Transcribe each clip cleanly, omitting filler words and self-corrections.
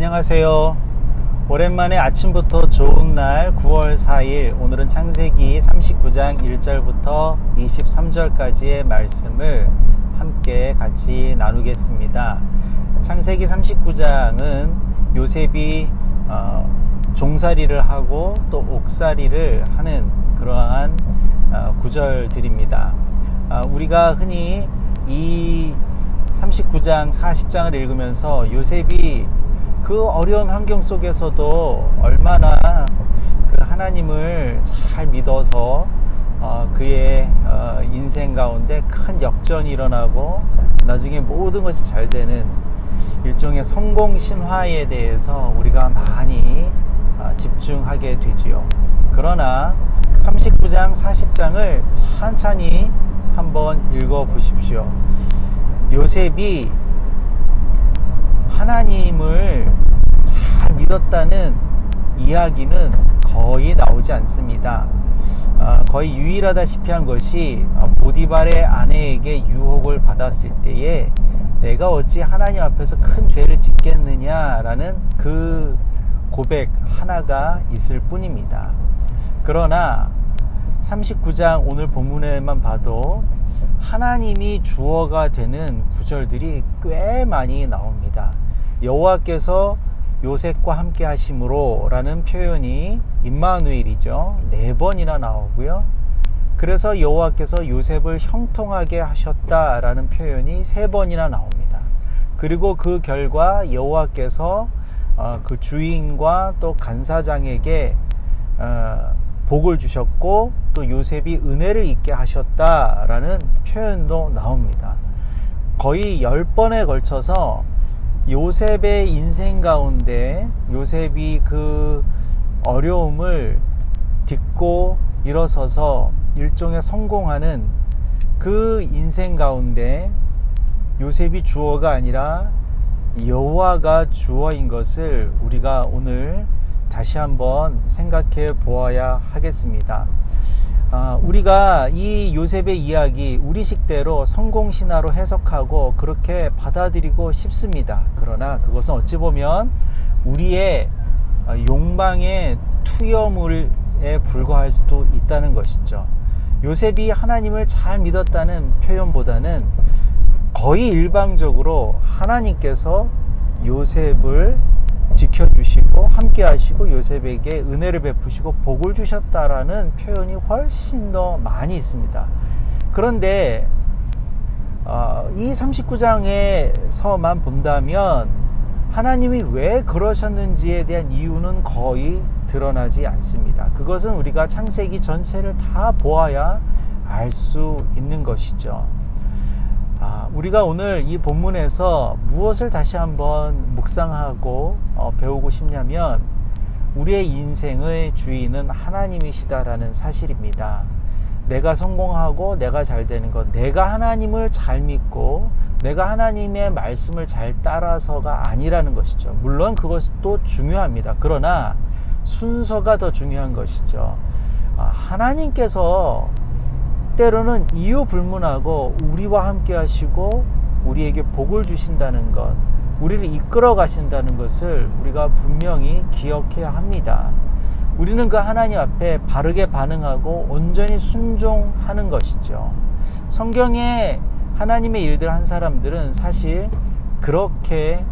안녕하세요. 오랜만에 아침부터 좋은 날 9월 4일 오늘은 창세기 39장 1절부터 23절까지의 말씀을 함께 같이 나누겠습니다. 창세기 39장은 요셉이 종살이를 하고 또 옥살이를 하는 그러한 구절들입니다. 우리가 흔히 이 39장 40장을 읽으면서 요셉이 그 어려운 환경 속에서도 얼마나 그 하나님을 잘 믿어서 그의 인생 가운데 큰 역전이 일어나고 나중에 모든 것이 잘 되는 일종의 성공 신화에 대해서 우리가 많이 집중하게 되지요. 그러나 39장 40장을 천천히 한번 읽어 보십시오. 요셉이 하나님을 잘 믿었다는 이야기는 거의 나오지 않습니다. 거의 유일하다시피 한 것이 보디발의 아내에게 유혹을 받았을 때에 내가 어찌 하나님 앞에서 큰 죄를 짓겠느냐라는 그 고백 하나가 있을 뿐입니다. 그러나 39장 오늘 본문에만 봐도 하나님이 주어가 되는 구절들이 꽤 많이 나옵니다. 여호와께서 요셉과 함께 하심으로 라는 표현이 임마누엘이죠. 4번이나 나오고요. 그래서 여호와께서 요셉을 형통하게 하셨다라는 표현이 3번이나 나옵니다. 그리고 그 결과 여호와께서 그 주인과 또 간사장에게 복을 주셨고 또 요셉이 은혜를 잊게 하셨다라는 표현도 나옵니다. 거의 10번에 걸쳐서 요셉의 인생 가운데 요셉이 그 어려움을 딛고 일어서서 일종의 성공하는 그 인생 가운데 요셉이 주어가 아니라 여호와가 주어인 것을 우리가 오늘 다시 한번 생각해 보아야 하겠습니다. 우리가 이 요셉의 이야기 우리식대로 성공신화로 해석하고 그렇게 받아들이고 싶습니다. 그러나 그것은 어찌 보면 우리의 욕망의 투여물에 불과할 수도 있다는 것이죠. 요셉이 하나님을 잘 믿었다는 표현보다는 거의 일방적으로 하나님께서 요셉을 지켜주시고 함께 하시고 요셉에게 은혜를 베푸시고 복을 주셨다라는 표현이 훨씬 더 많이 있습니다. 그런데 이 39장에서만 본다면 하나님이 왜 그러셨는지에 대한 이유는 거의 드러나지 않습니다. 그것은 우리가 창세기 전체를 다 보아야 알 수 있는 것이죠. 우리가 오늘 이 본문에서 무엇을 다시 한번 묵상하고 배우고 싶냐면 우리의 인생의 주인은 하나님이시다라는 사실입니다. 내가 성공하고 내가 잘 되는 것, 내가 하나님을 잘 믿고 내가 하나님의 말씀을 잘 따라서가 아니라는 것이죠. 물론 그것도 중요합니다. 그러나 순서가 더 중요한 것이죠. 하나님께서 때로는 이유 불문하고 우리와 함께 하시고 우리에게 복을 주신다는 것, 우리를 이끌어 가신다는 것을 우리가 분명히 기억해야 합니다. 우리는 그 하나님 앞에 바르게 반응하고 온전히 순종하는 것이죠. 성경에 하나님의 일들 한 사람들은 사실 그렇게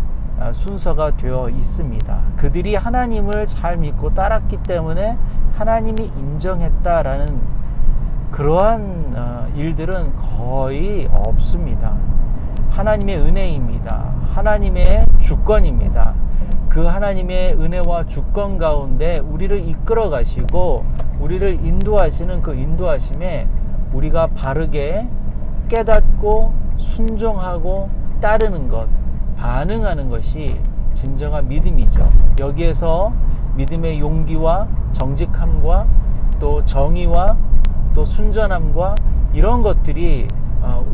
순서가 되어 있습니다. 그들이 하나님을 잘 믿고 따랐기 때문에 하나님이 인정했다라는 그러한 일들은 거의 없습니다. 하나님의 은혜입니다. 하나님의 주권입니다. 그 하나님의 은혜와 주권 가운데 우리를 이끌어 가시고 우리를 인도하시는 그 인도하심에 우리가 바르게 깨닫고 순종하고 따르는 것, 반응하는 것이 진정한 믿음이죠. 여기에서 믿음의 용기와 정직함과 또 정의와 또 순전함과 이런 것들이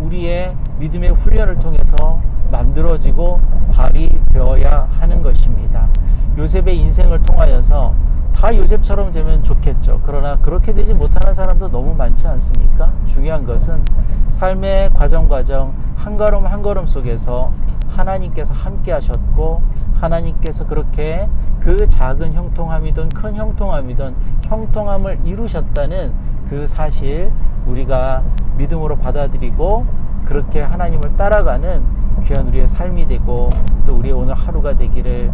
우리의 믿음의 훈련을 통해서 만들어지고 발휘되어야 하는 것입니다. 요셉의 인생을 통하여서 다 요셉처럼 되면 좋겠죠. 그러나 그렇게 되지 못하는 사람도 너무 많지 않습니까? 중요한 것은 삶의 과정 한 걸음 한 걸음 속에서 하나님께서 함께 하셨고 하나님께서 그렇게 그 작은 형통함이든 큰 형통함이든 형통함을 이루셨다는 그 사실 우리가 믿음으로 받아들이고 그렇게 하나님을 따라가는 귀한 우리의 삶이 되고 또 우리의 오늘 하루가 되기를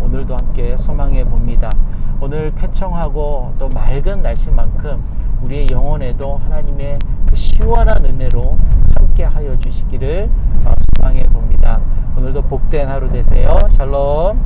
오늘도 함께 소망해 봅니다. 오늘 쾌청하고 또 맑은 날씨만큼 우리의 영혼에도 하나님의 그 시원한 은혜로 함께 하여 주시기를 소망해 봅니다. 오늘도 복된 하루 되세요. 샬롬.